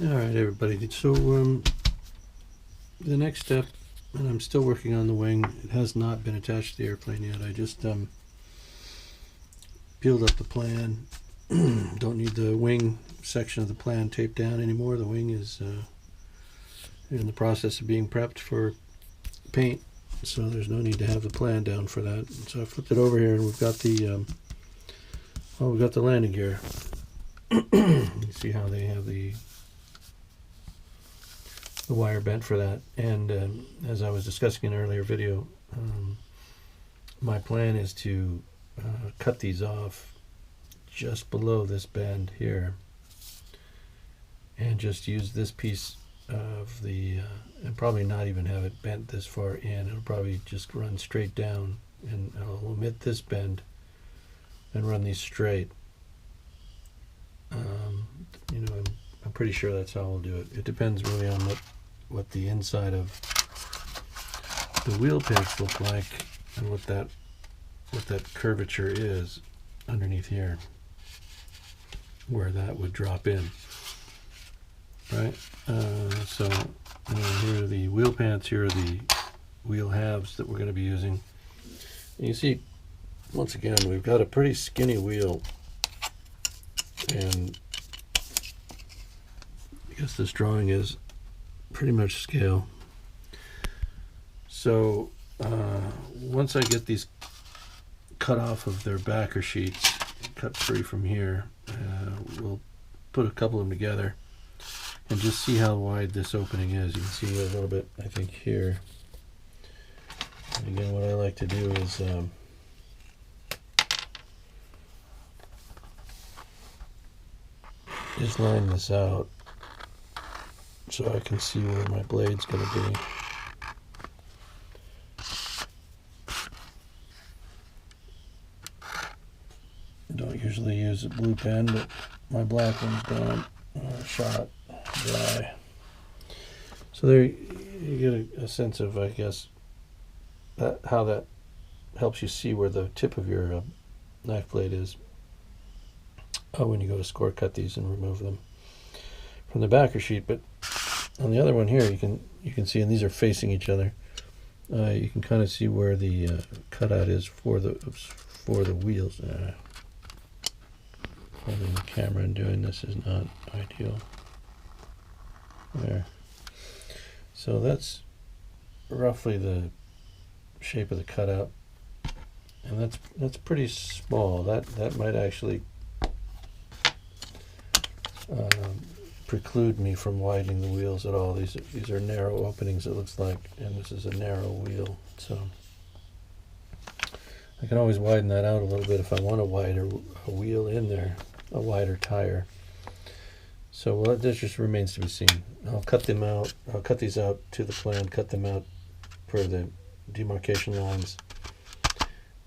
Alright everybody, so the next step, and I'm still working on the wing, it has not been attached to the airplane yet. I just peeled up the plan. Don't need the wing section of the plan taped down anymore. The wing is in the process of being prepped for paint, so there's no need to have the plan down for that. So I flipped it over here and we've got the we've got the landing gear. You see how they have the wire bent for that, and as I was discussing in an earlier video, my plan is to cut these off just below this bend here and just use this piece of the and probably not even have it bent this far in. It'll probably just run straight down, and I'll omit this bend and run these straight. You know, I'm pretty sure that's how I'll do it. It depends really on what the inside of the wheel pits look like and what that curvature is underneath here, where that would drop in, right? So here are the wheel pants, here are the wheel halves that we're going to be using. And you see, once again, we've got a pretty skinny wheel, and I guess this drawing is pretty much scale. So once I get these cut off of their backer sheets, cut free from here, we'll put a couple of them together and just see how wide this opening is. You can see a little bit, I think, here. And again, what I like to do is just line this out so I can see where my blade's going to be. Don't usually use a blue pen, but my black one's gone, shot dry. So there you get a sense of, I guess, how that helps you see where the tip of your knife blade is when you go to score cut these and remove them from the backer sheet. But on the other one here, you can see, and these are facing each other. You can kind of see where the cutout is for the wheels. Holding the camera and doing this is not ideal. There. So that's roughly the shape of the cutout, and that's pretty small. That might actually preclude me from widening the wheels at all. These are narrow openings, it looks like, and this is a narrow wheel, so I can always widen that out a little bit if I want a wider wheel in there, a wider tire. So well, this just remains to be seen. I'll cut them out. I'll cut these out to the plan, cut them out for the demarcation lines,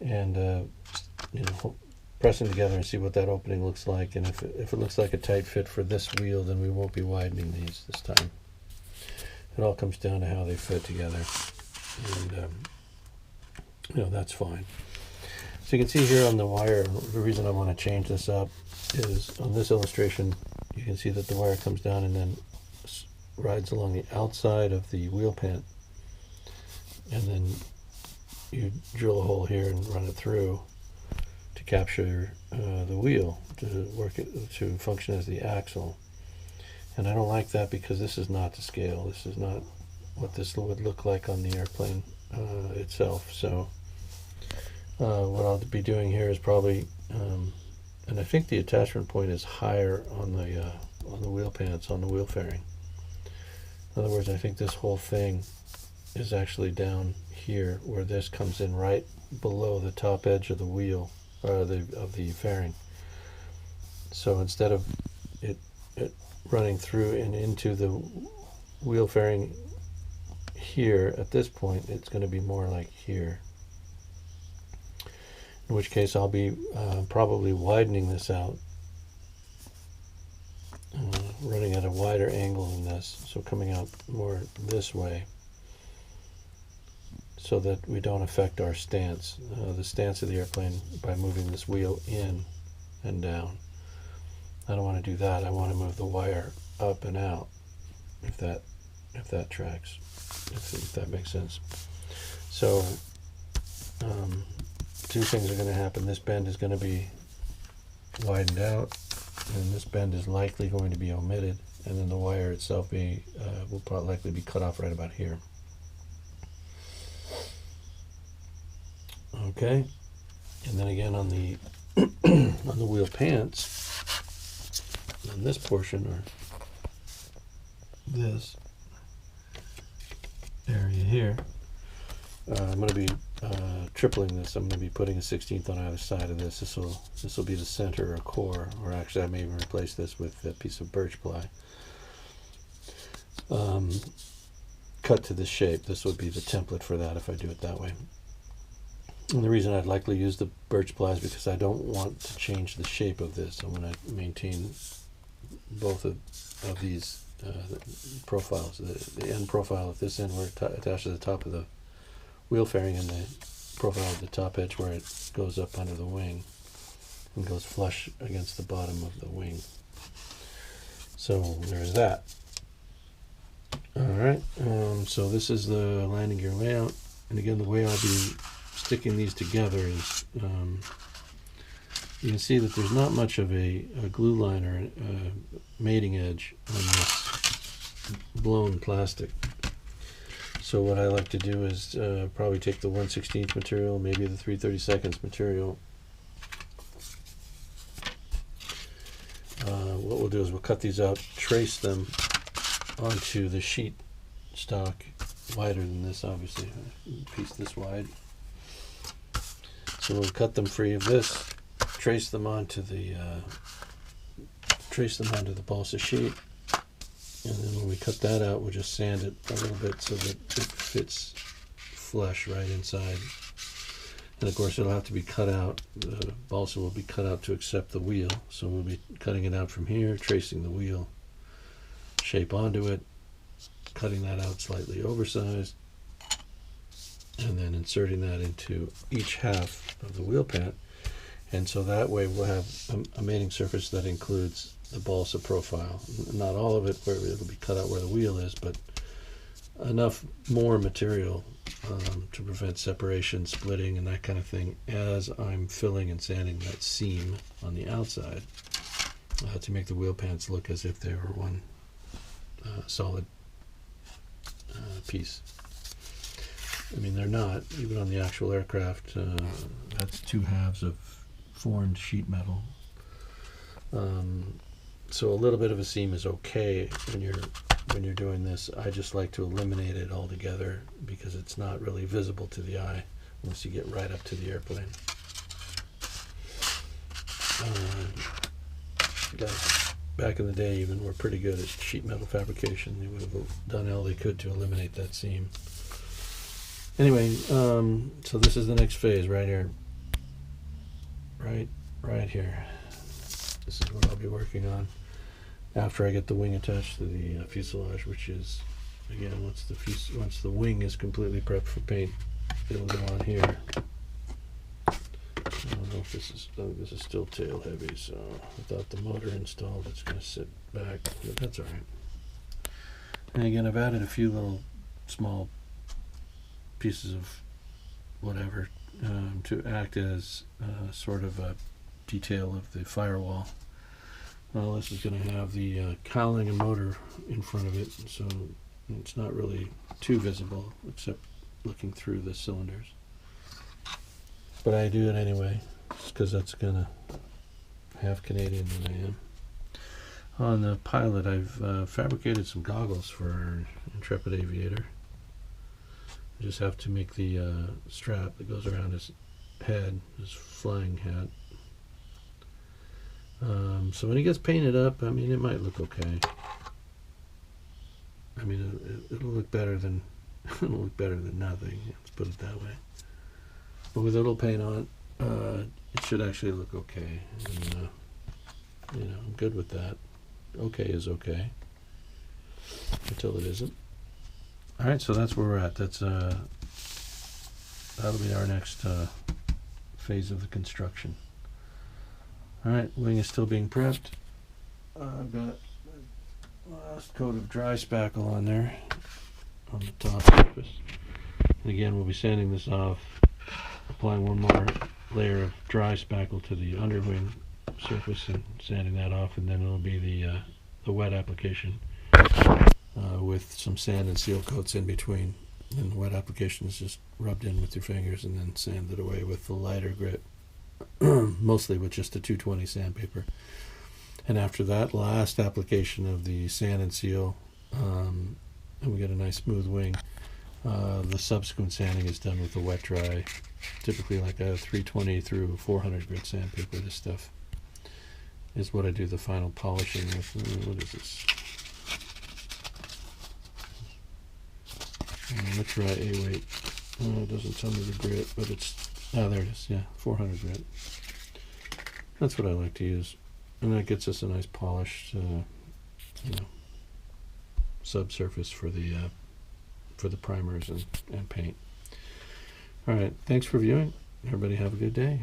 and you know, press them together and see what that opening looks like. And if it looks like a tight fit for this wheel, then we won't be widening these this time. It all comes down to how they fit together, and you know, that's fine. So you can see here on the wire, the reason I want to change this up is on this illustration, you can see that the wire comes down and then rides along the outside of the wheel pant, and then you drill a hole here and run it through to capture the wheel, to work it to function as the axle. And I don't like that because this is not to scale. This is not what this would look like on the airplane itself. So what I'll be doing here is probably, and I think the attachment point is higher on the wheel pants, on the wheel fairing. In other words, I think this whole thing is actually down here, where this comes in right below the top edge of the wheel, of the fairing. So instead of it running through and into the wheel fairing here at this point, it's going to be more like here. In which case I'll be probably widening this out, running at a wider angle than this, so coming out more this way, so that we don't affect our stance, the stance of the airplane, by moving this wheel in and down. I don't want to do that. I want to move the wire up and out, if that tracks, if that makes sense. So two things are going to happen. This bend is going to be widened out, and this bend is likely going to be omitted, and then the wire itself will probably likely be cut off right about here. Okay, and then again on the on the wheel pants, on this portion, or this area here, I'm going to be tripling this. I'm going to be putting a 16th on either side of this. This will be the center or core, or actually I may even replace this with a piece of birch ply. Cut to this shape. This would be the template for that if I do it that way. And the reason I'd likely use the birch ply is because I don't want to change the shape of this. I want to maintain both of these profiles. The end profile at this end where it attaches to the top of the wheel fairing, and the profile at the top edge where it goes up under the wing and goes flush against the bottom of the wing. So there's that. Alright, so this is the landing gear layout, and again the way I'll be sticking these together is you can see that there's not much of a glue line or a mating edge on this blown plastic. So what I like to do is probably take the 1/16 material, maybe the 3/32 material. What we'll do is we'll cut these out, trace them onto the sheet stock, wider than this obviously, a piece this wide. So we'll cut them free of this, trace them onto the balsa sheet, and then when we cut that out, we'll just sand it a little bit so that it fits flush right inside. And of course it'll have to be cut out. The balsa will be cut out to accept the wheel, so we'll be cutting it out from here, tracing the wheel shape onto it, cutting that out slightly oversized, and then inserting that into each half of the wheel pant. And so that way we'll have a mating surface that includes the balsa profile. Not all of it, where it'll be cut out where the wheel is, but enough more material to prevent separation, splitting, and that kind of thing as I'm filling and sanding that seam on the outside to make the wheel pants look as if they were one solid piece. I mean, they're not, even on the actual aircraft. That's two halves of formed sheet metal. So a little bit of a seam is okay when you're doing this. I just like to eliminate it altogether because it's not really visible to the eye once you get right up to the airplane. Guys back in the day even were pretty good at sheet metal fabrication. They would have done all they could to eliminate that seam. Anyway, so this is the next phase right here. Right here. This is what I'll be working on after I get the wing attached to the fuselage, which is, again, once the wing is completely prepped for paint, it'll go on here. I don't know if this is still tail heavy, so without the motor installed, it's going to sit back, but that's all right. And again, I've added a few little small pieces of whatever to act as sort of a detail of the firewall. Well, this is going to have the cowling and motor in front of it, so it's not really too visible except looking through the cylinders. But I do it anyway, just because that's kind of half Canadian than I am. On the pilot, I've fabricated some goggles for our Intrepid Aviator. I just have to make the strap that goes around his head, his flying hat. So when he gets painted up, I mean, it might look okay. I mean, it'll look better than nothing. Let's put it that way. But with a little paint on it, it should actually look okay. And, you know, I'm good with that. Okay is okay until it isn't. All right, so that's where we're at. That'll be our next phase of the construction. All right, wing is still being prepped. I've got last coat of dry spackle on there on the top surface. And again, we'll be sanding this off, applying one more layer of dry spackle to the underwing surface and sanding that off, and then it'll be the wet application with some sand and seal coats in between. And the wet application is just rubbed in with your fingers and then sanded away with the lighter grit, mostly with just a 220 sandpaper. And after that last application of the sand and seal, and we get a nice smooth wing, the subsequent sanding is done with a wet dry, typically like a 320 through 400 grit sandpaper. This stuff is what I do the final polishing with. What is this? Wet dry A-weight. It doesn't tell me the grit, but it's, there it is, yeah, 400 grit. That's what I like to use. And that gets us a nice polished, subsurface for the primers and paint. All right, thanks for viewing. Everybody have a good day.